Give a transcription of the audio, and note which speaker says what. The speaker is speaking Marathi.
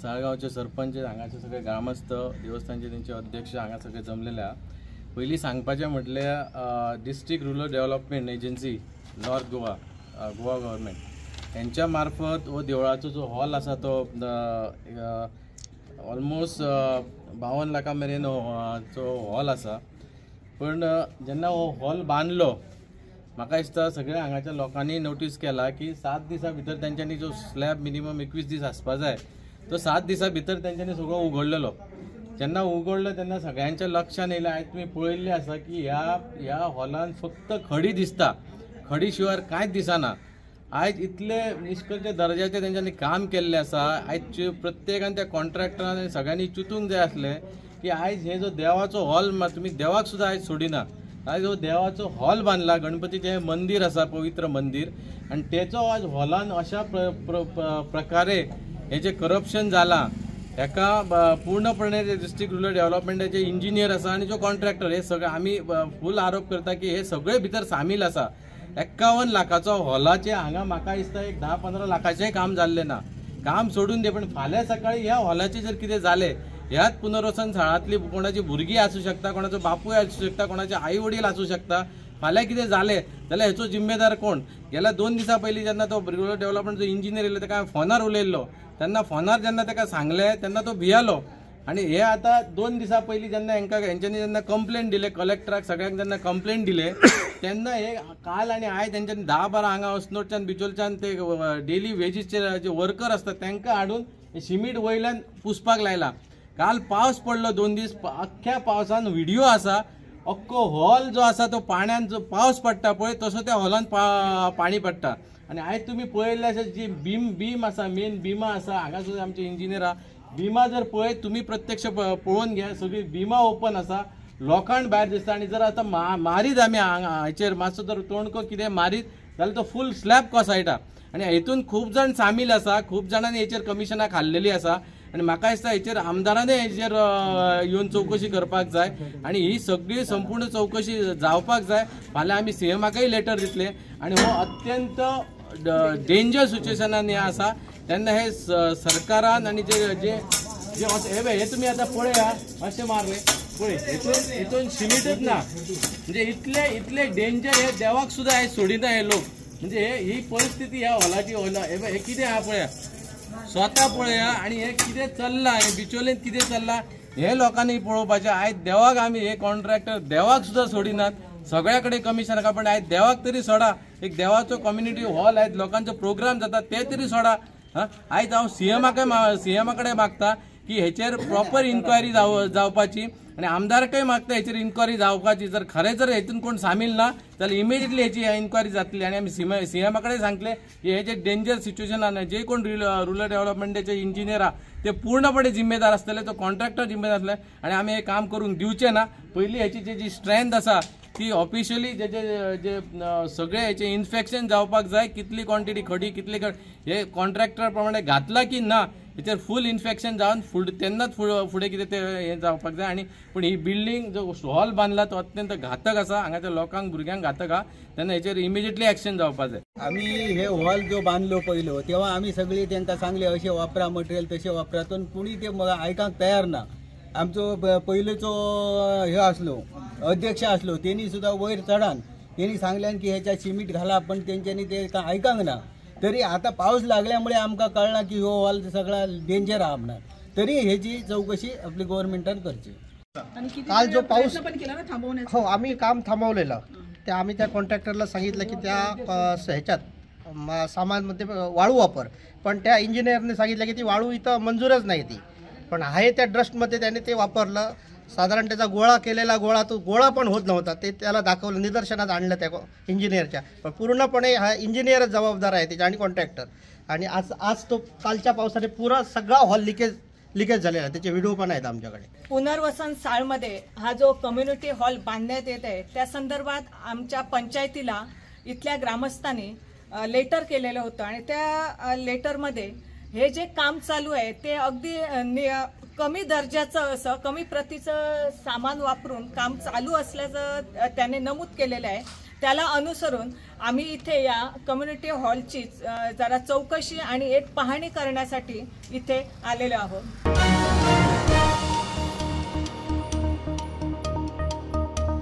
Speaker 1: साळगावचे सरपंच हांगाचे सगळे ग्रामस्थ देवस्थानचे त्यांचे अध्यक्ष हांगा सगळे जमलेले आहा। पयलीं सांगपाचें म्हटल्यार district rural development agency north Goa Goa government यांच्या मार्फत हो देवळाचो जो हॉल आसा तो ऑलमोस्ट 52 लाखां मेरेन जो हॉल आसा। पण जेन्ना हो हॉल बांदलो म्हाका दिसता सगळ्या हांगाच्या लोकांनी नोटीस केला की 7 दिसां भितर तेंच्यांनी जो स्लॅब मिनिमम 21 दीस आसपा जाय तो 7 दिसां भितर तेंच्यांनी सगळो उगडलेलो। जेन्ना उगडलो तेन्ना सगळ्यांच्या लक्षान येयलें, आयज तुमी पळयल्लें आसा की ह्या हॉलान फक्त खडी दिसता, खडी शिवाय कांयच दिसना। आयज इतले निश्कर्श दर्जाचें तेंच्यांनी काम केल्लें आसा। आयज प्रत्येकान त्या कॉन्ट्रॅक्टरान सगळ्यांनी चिंतूंक जाय आसलें की आयज हे जो देवाचो हॉल तुमी देवाक सुद्दां आयज सोडिना, आयज हो देवाचो हॉल बांदला, गणपतीचें मंदिर आसा पवित्र मंदिर, आनी तेचो आज हॉलान अशा प्रकारे हे जे करप्शन जाला हेका पूर्णपणे डिस्ट्रिक्ट रुरल डेव्हलपमेंटाचे इंजिनियर आसा आनी जो कॉन्ट्रॅक्टर हे सगळे आमी फूल आरोप करता की हे सगळे भितर सामील आसा। 51 लाखाचो हॉलाचे हांगा म्हाका दिसता एक 10-15 लाखाचें काम जाल्लें ना। काम सोडून दे, पण फाल्यां सकाळी ह्या हॉलाचे जर कितें जालें, ह्याच पुनर्वसन शाळांतली कोणाची भुरगीं आसूं शकता, कोणाचो बापूय आसूं शकता, कोणाचे आई वडील आसूं शकता, फाल्यां कितें जालें जाल्यार हेचो जिम्मेदार कोण? गेल्या 2 दिसां पयलीं जेन्ना तो रुरल डेव्हलपमेंटचो इंजिनियर येयलो तेका फोनार उलयल्लो, तेन्ना फोनार जेन्ना तेका सांगलें तेन्ना तो भियालो। आनी हे आतां 2 दिसां पयलीं जेन्ना हेंच्यांनी जेन्ना कंप्लेंट दिले, कलेक्टराक सगळ्यांक जेन्ना कंप्लेंट दिले तेन्ना हे काल आनी आयज तेंच्यांनी 10-12 हांगा अस्नोडच्यान बिचोलच्यान ते डेली वेजीसचे जे वर्कर आसतात तांकां हाडून शिमीट वयल्यान पुसपाक लायला। काल पावस पडलो 2 दीस, अख्ख्या पावसान व्हिडिओ आसा, अख्खो हॉल जो आसा तो पाण्यान जो पावस पडटा पळय तसो त्या हॉलान पाणी पडटा। आनी आयज तुमी पळयल्लें आसा जी बीम आसा, मेन बिमां आसा, हांगा सुद्दां आमचे इंजिनियर आहा, बिमां जर पळय तुमी प्रत्यक्ष पळोवन घ्या, सगळी बिमां ओपन आसा, लोकांक भायर दिसता। आनी जर आतां मारीत आमी हाचेर मातसो जर तोणको कितें मारीत जाल्यार तो फूल स्लॅब कोसळटा। आनी हेतून खूब जाण सामील आसा, खूब जाणांनी हेचेर कमिशनाक हाडलेली आसा। आनी म्हाका दिसता हेचेर आमदारांनी हेचेर येवन चवकशी करपाक जाय आनी ही सगळी संपूर्ण चवकशी जावपाक जाय। फाल्यां आमी सीएमाकय लेटर दितले आनी हो अत्यंत डेंजर सिच्युएशनान हे आसा तेन्ना हे सरकारान आनी हे तुमी आतां पळया अशें मारले पळय, हेतून शिमीटच ना, म्हणजे इतले डेंजर हे देवाक सुद्दां हे सोडिना हे लोक। म्हणजे ही परिस्थिती ह्या हॉलाची हे कितें आहा पळया, स्वता पळया आनी हे कितें चल्लां, हे बिचोलेंत कितें चल्लां हे लोकांनी पळोवपाचें। आयज देवाक आमी हे कॉन्ट्रॅक्टर देवाक सुद्दां सोडिनात, सगळ्या कडेन कमिशन आसा, पण आयज देवाक तरी सोडा। एक देवाचो कम्युनिटी हॉल आयज लोकांचो प्रोग्राम जाता ते तरी सोडा। आयज हांव सीएमा कडेन मागता की हेचेर प्रॉपर इन्क्वायरी जावपाची आनी आमदाराकय मागता हेचेर इन्क्वायरी जावपाची। जर खरें जर हेतून कोण सामील ना जाल्यार इमिजिएटली हेची इन्क्वायरी जातली आनी आमी सीएमा कडेन सांगले की हे जे डेंजर सिच्युएशनान जे कोण रुरल डेव्हलपमेंटाचे इंजिनियर आहा ते पूर्णपणे जिम्मेदार आसतले, तो कॉन्ट्रॅक्टर जिम्मेदार आसले आनी आमी हे काम करूंक दिवचे ना। पयलीं हेची जी स्ट्रेंथ आसा ती ऑफिशियली जे सगळे हेचे इन्स्पेक्शन जावपाक जाय, कितली क्वॉन्टिटी खडी कितली हे कॉन्ट्रॅक्टर प्रमाणे घातला की ना हेचेर फूल इन्स्पेक्शन जावन तेन्नाच फुडें कितें ते हे जावपाक जाय। आनी पूण ही बिल्डींग जो हॉल बांदला तो अत्यंत घातक आसा, हांगाच्या लोकांक भुरग्यांक घातक आहा, तेन्ना हेचेर इमिजिएटली एक्शन जावपाक जाय।
Speaker 2: आमी हे हॉल जो बांदलो पयलो तेव्हा आमी सगळी तांकां सांगले अशें वापरा मटेरियल तशें वापरा, पण कोणी ते आयकांक तयार ना। आमचो पयलीचो हे आसलो अध्यक्ष आसलो तेणी सुद्दां वयर चढान तेणी सांगल्यान की ह्याच्या सिमीट घाला, पण तेंच्यांनी ते आयकांक ना। तरी आता पाऊस लागल्यामुळे आमकां कळना की हो हॉल सगळा डेंजर आहा म्हणून, तरी ह्याची चौकशी आपली गव्हर्नमेंटान करची।
Speaker 3: काल जो पाऊस हो आम्ही काम थांबवलेलं ते आम्ही त्या कॉन्ट्रॅक्टरला सांगितलं की त्या ह्याच्यात सामानमध्ये वाळू वापर, पण त्या इंजिनियरने सांगितलं की ती वाळू इथं मंजूरच नाही ती, पण आहे त्या ड्रस्टमध्ये त्याने ते वापरलं। साधारण त्याचा गोळा केलेला तो गोळा पण होत नव्हता, ते त्याला दाखवलं, निदर्शनात आणलं त्या इंजिनियरच्या, पण पूर्णपणे हा इंजिनियरच जबाबदार आहे त्याच्या आणि कॉन्ट्रॅक्टर। आणि आज तो कालच्या पावसाने पुरा सगळा हॉल लिकेज झालेला, त्याचे व्हिडिओ पण आहेत आमच्याकडे।
Speaker 4: पुनर्वसन साळमध्ये हा जो कम्युनिटी हॉल बांधण्यात येत आहे त्या संदर्भात आमच्या पंचायतीला इथल्या ग्रामस्थांनी लेटर केलेलं होतं आणि त्या लेटरमध्ये हे जे काम चालू आहे ते अगदी कमी दर्जाचं असं कमी प्रतीचं सामान वापरून काम चालू असल्याचं त्याने नमूद केलेलं आहे। त्याला अनुसरून आम्ही इथे या कम्युनिटी हॉलची जरा चौकशी आणि एक पाहणी करण्यासाठी इथे आलेलो आहोत.